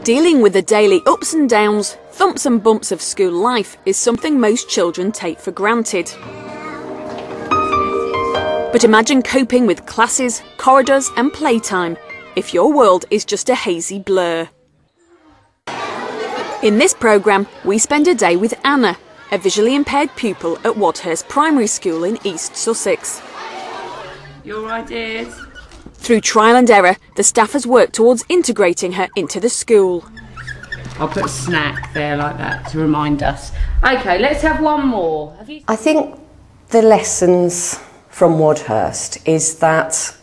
Dealing with the daily ups and downs, thumps and bumps of school life is something most children take for granted. But imagine coping with classes, corridors and playtime if your world is just a hazy blur. In this programme, we spend a day with Anna, a visually impaired pupil at Wadhurst Primary School in East Sussex. You all right, dears? Through trial and error, the staff has worked towards integrating her into the school. I'll put a snack there like that to remind us. OK, let's have one more. I think the lessons from Wadhurst is that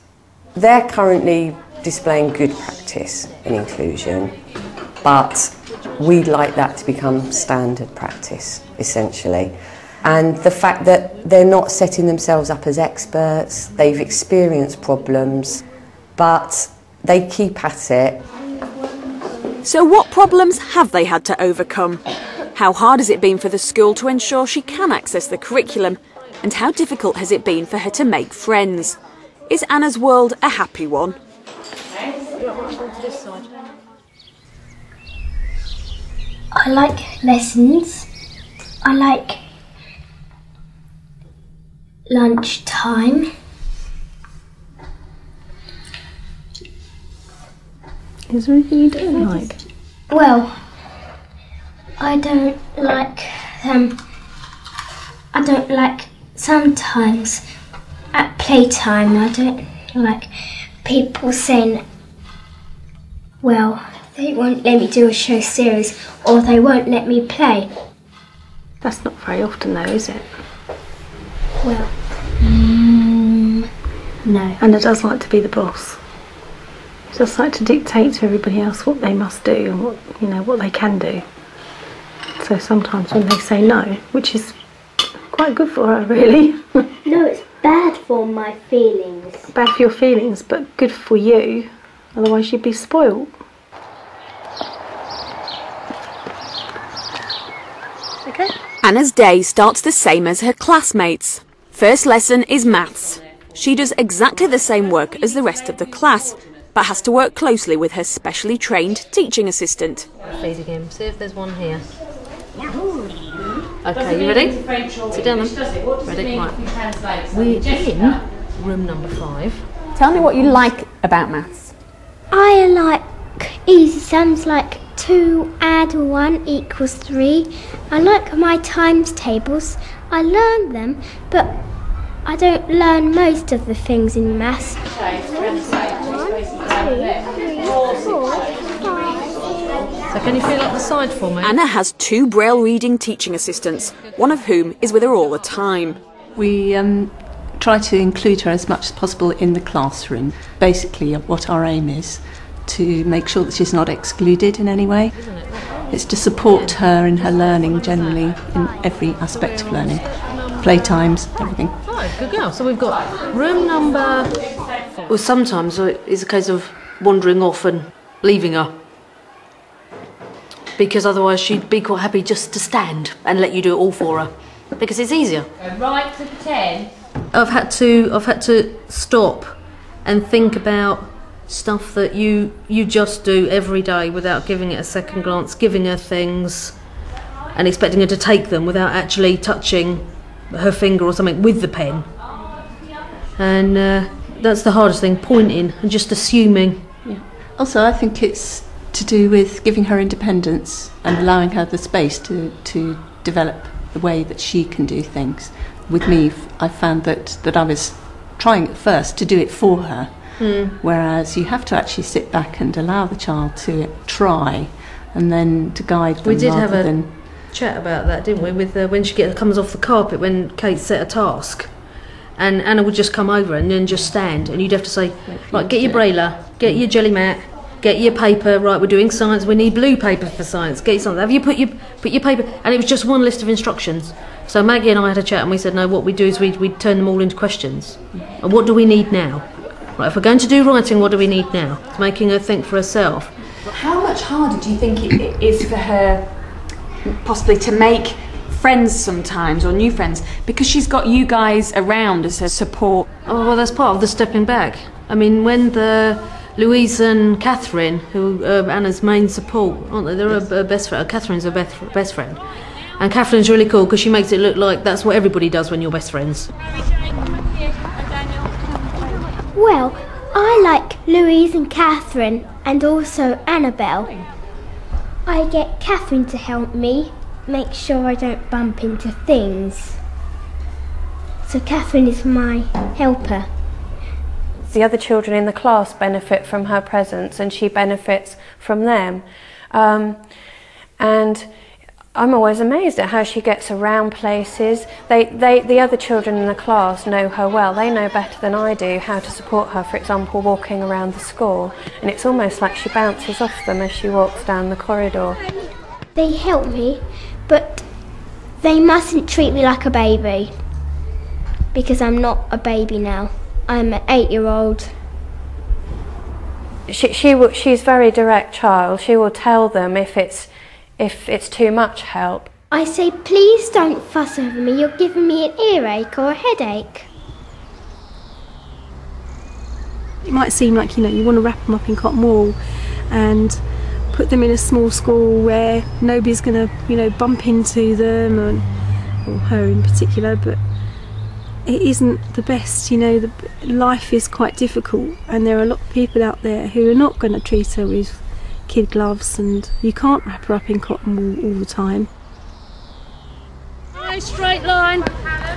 they're currently displaying good practice in inclusion, but we'd like that to become standard practice, essentially. And the fact that they're not setting themselves up as experts, they've experienced problems, but they keep at it. So what problems have they had to overcome? How hard has it been for the school to ensure she can access the curriculum? And how difficult has it been for her to make friends? Is Anna's world a happy one? I like lessons. I like lunchtime. Is there anything you don't like? Well, I don't like sometimes at playtime. I don't like people saying, well, they won't let me do a show series or they won't let me play. That's not very often though, is it? Well, no. Anna does like to be the boss. She does like to dictate to everybody else what they must do and what they can do. So sometimes when they say no, which is quite good for her really. No, it's bad for my feelings. Bad for your feelings, but good for you. Otherwise you'd be spoilt. Okay. Anna's day starts the same as her classmates. First lesson is maths. She does exactly the same work as the rest of the class, but has to work closely with her specially trained teaching assistant. Feed again. See if there's one here. Okay, you ready? Sit down then. Ready? Right. We're in room number 5. Tell me what you like about maths. I like easy sums like 2 add 1 equals 3. I like my times tables. I learn them, but I don't learn most of the things in maths. 1, 2, 3, 4, 5. So can you fill up the side for me? Anna has 2 braille reading teaching assistants, one of whom is with her all the time. We try to include her as much as possible in the classroom. Basically, what our aim is to make sure that she's not excluded in any way. It's to support her in her learning generally, in every aspect of learning. Playtimes, everything. Oh, good girl. So we've got room number... Well, sometimes it's a case of wandering off and leaving her. Because otherwise she'd be quite happy just to stand and let you do it all for her. Because it's easier. Go right to the 10. I've had to stop and think about stuff that you just do every day without giving it a second glance, giving her things and expecting her to take them without actually touching her finger or something with the pen. And that's the hardest thing, pointing and just assuming. Yeah. Also, I think it's to do with giving her independence and allowing her the space to develop the way that she can do things. With me, I found that I was trying at first to do it for her, whereas you have to actually sit back and allow the child to try and then to guide them. We did have rather a than chat about that, didn't we, with when she comes off the carpet when Kate set a task. And Anna would just come over and then just stand and you'd have to say, right, get your brailler, get your jelly mat, get your paper, right, we're doing science, we need blue paper for science, get your something. Have you put your paper? And it was just one list of instructions. So Maggie and I had a chat and we said, no, what we do is we'd turn them all into questions. And what do we need now? Right, if we're going to do writing, what do we need now? It's making her think for herself. How much harder do you think it is for her possibly to make friends sometimes, or new friends, because she's got you guys around as her support? Oh, well, that's part of the stepping back. I mean, when the Louise and Catherine, who are Anna's main support, aren't they? They're her best friend. Catherine's her best friend. And Catherine's really cool because she makes it look like that's what everybody does when you're best friends. Well, I like Louise and Catherine and also Annabelle. I get Catherine to help me make sure I don't bump into things. So Catherine is my helper. The other children in the class benefit from her presence and she benefits from them. And I'm always amazed at how she gets around places. The other children in the class know her well. They know better than I do how to support her, for example, walking around the school. And it's almost like she bounces off them as she walks down the corridor. They help me, but they mustn't treat me like a baby, because I'm not a baby now. I'm an 8-year-old. She's a very direct child. She will tell them if it's too much help. I say, please don't fuss over me, you're giving me an earache or a headache. It might seem like, you want to wrap them up in cotton wool and put them in a small school where nobody's going to, bump into them, or her in particular, but it isn't the best. Life is quite difficult and there are a lot of people out there who are not going to treat her with kid gloves, and you can't wrap her up in cotton wool all the time. Nice straight line.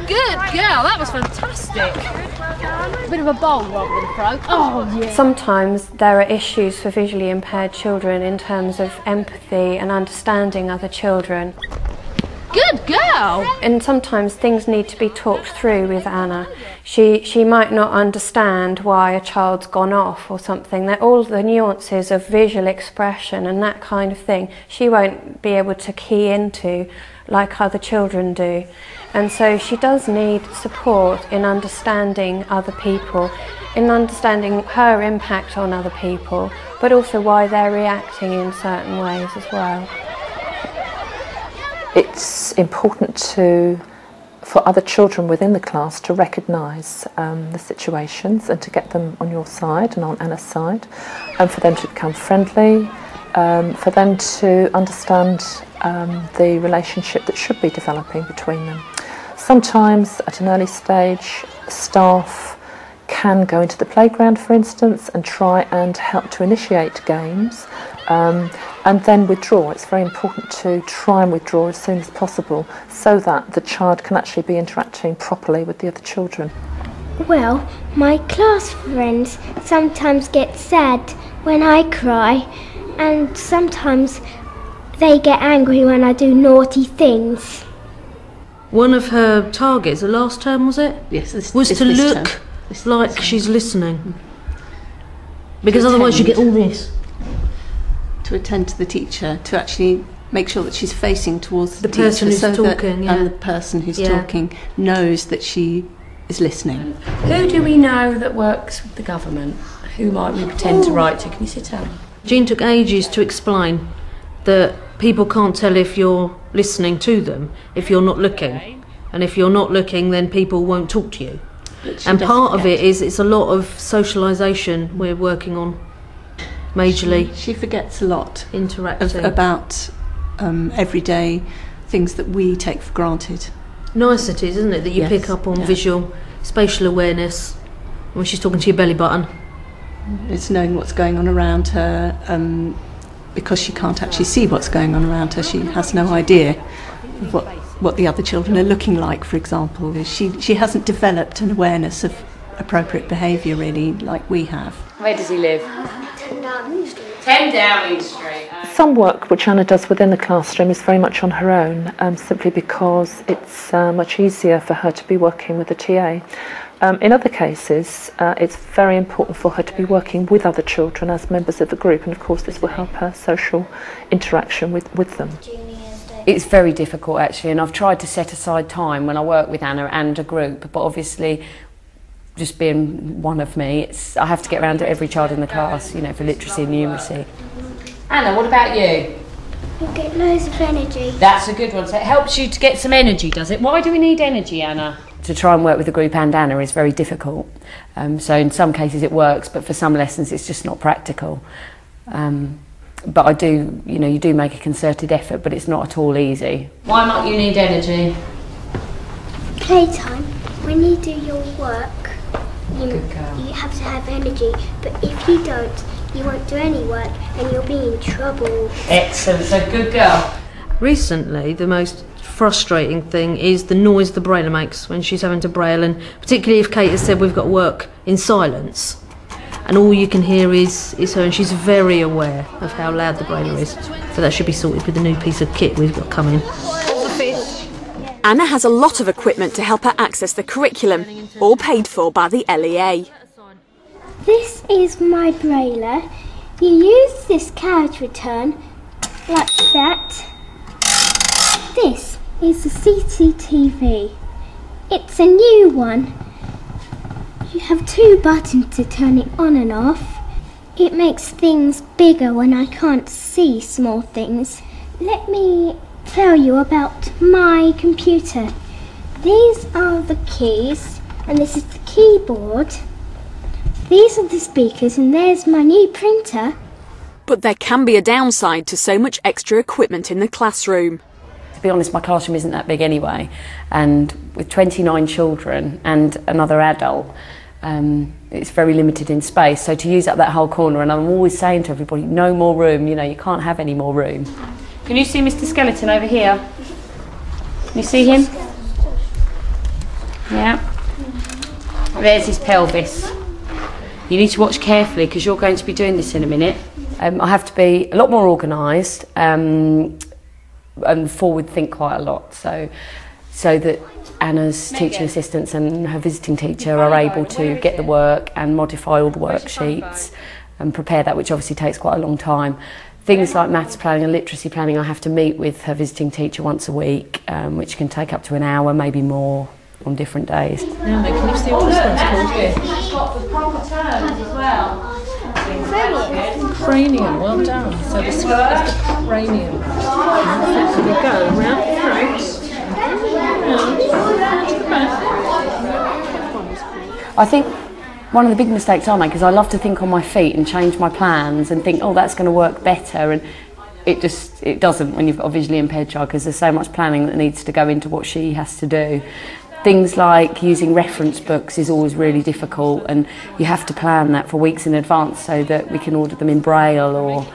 Good girl, that was fantastic. A bit of a bowl rather than a throw. Oh yeah. Sometimes there are issues for visually impaired children in terms of empathy and understanding other children. Good girl. And sometimes things need to be talked through with Anna. She might not understand why a child's gone off or something. That all the nuances of visual expression and that kind of thing, she won't be able to key into like other children do. And so she does need support in understanding other people, in understanding her impact on other people, but also why they're reacting in certain ways as well. It's important for other children within the class to recognise the situations and to get them on your side and on Anna's side, and for them to become friendly, for them to understand the relationship that should be developing between them. Sometimes at an early stage, staff can go into the playground, for instance, and try and help to initiate games, and then withdraw. It's very important to try and withdraw as soon as possible so that the child can actually be interacting properly with the other children. Well, my class friends sometimes get sad when I cry, and sometimes they get angry when I do naughty things. One of her targets, the last term was it? Yes, was to look like she's listening. Because otherwise you get all this. To attend to the teacher, to actually make sure that she's facing towards the teacher, person who's talking, and the person who's talking knows that she is listening. Who do we know that works with the government? Who might we pretend to write to? Can you sit down? Jean took ages to explain that people can't tell if you're listening to them if you're not looking, and if you're not looking then people won't talk to you. And part of it is it's a lot of socialisation we're working on majorly. She forgets a lot interacting about everyday things that we take for granted. Niceties, isn't it, that you pick up on visual, spatial awareness when she's talking to your belly button. It's knowing what's going on around her, because she can't actually see what's going on around her. She has no idea of what the other children are looking like, for example. She hasn't developed an awareness of appropriate behaviour really like we have. Where does he live? 10 Downing Street. Some work which Anna does within the classroom is very much on her own, simply because it's much easier for her to be working with a TA. In other cases, it's very important for her to be working with other children as members of a group, and of course this will help her social interaction with them. It's very difficult actually, and I've tried to set aside time when I work with Anna and a group, but obviously just being one of me, I have to get around to every child in the class, for literacy and numeracy. Anna, what about you? You get loads of energy. That's a good one. So it helps you to get some energy, does it? Why do we need energy, Anna? to try and work with a group and Anna is very difficult. So in some cases it works, but for some lessons it's just not practical. But I do, you know, you do make a concerted effort, but it's not at all easy. Why might you need energy? Playtime. When you do your work, you have to have energy. But if you don't, you won't do any work and you'll be in trouble. Excellent, so good girl. Recently, the most frustrating thing is the noise the brailler makes when she's having to braille, and particularly if Kate has said we've got to work in silence and all you can hear is her, and she's very aware of how loud the brailler is. So that should be sorted with the new piece of kit we've got coming. Anna has a lot of equipment to help her access the curriculum, all paid for by the LEA. This is my brailler. You use this carriage return like that. This is the CCTV. It's a new one. You have 2 buttons to turn it on and off. It makes things bigger when I can't see small things. Let me tell you about my computer. These are the keys, and this is the keyboard. These are the speakers, and there's my new printer. But there can be a downside to so much extra equipment in the classroom. To be honest, my classroom isn't that big anyway, and with 29 children and another adult, it's very limited in space. So to use up that whole corner, and I'm always saying to everybody, no more room, you know, you can't have any more room. Can you see Mr. Skeleton over here? Can you see him? Yeah. There's his pelvis. You need to watch carefully because you're going to be doing this in a minute. I have to be a lot more organised and forward think quite a lot, so that Anna's teaching assistants and her visiting teacher are able to get the work and modify all the worksheets and prepare that, which obviously takes quite a long time. Things like maths planning and literacy planning, I have to meet with her visiting teacher once a week, which can take up to an hour, maybe more, on different days. Now, can you see what this one's called here? It's got the proper terms as well. Cranium, well done. So the skirt is the cranium. So we go round through. I think one of the big mistakes I make is I love to think on my feet and change my plans and think, oh, that's going to work better, and it doesn't when you've got a visually impaired child, because there's so much planning that needs to go into what she has to do. Things like using reference books is always really difficult, and you have to plan that for weeks in advance so that we can order them in Braille or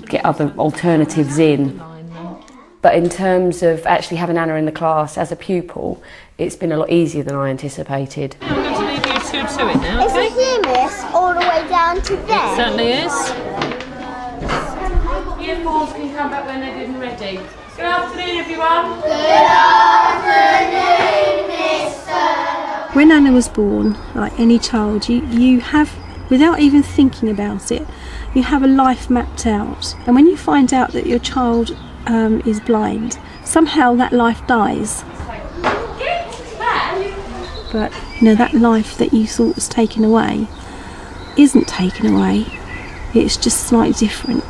get other alternatives in. But in terms of actually having Anna in the class as a pupil, it's been a lot easier than I anticipated. I'm going to leave you two to it now, okay? Is it here, miss, all the way down to there? It certainly is. Year 4s can come back when they're good and ready. Good afternoon, everyone. Good afternoon, Mr. When Anna was born, like any child, you have, without even thinking about it, you have a life mapped out. And when you find out that your child is blind, somehow that life dies. But you know, that life that you thought was taken away isn't taken away. It's just slightly different.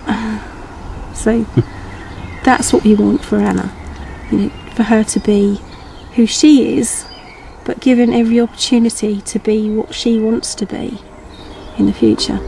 So that's what we want for Anna. You know, for her to be who she is, but given every opportunity to be what she wants to be in the future.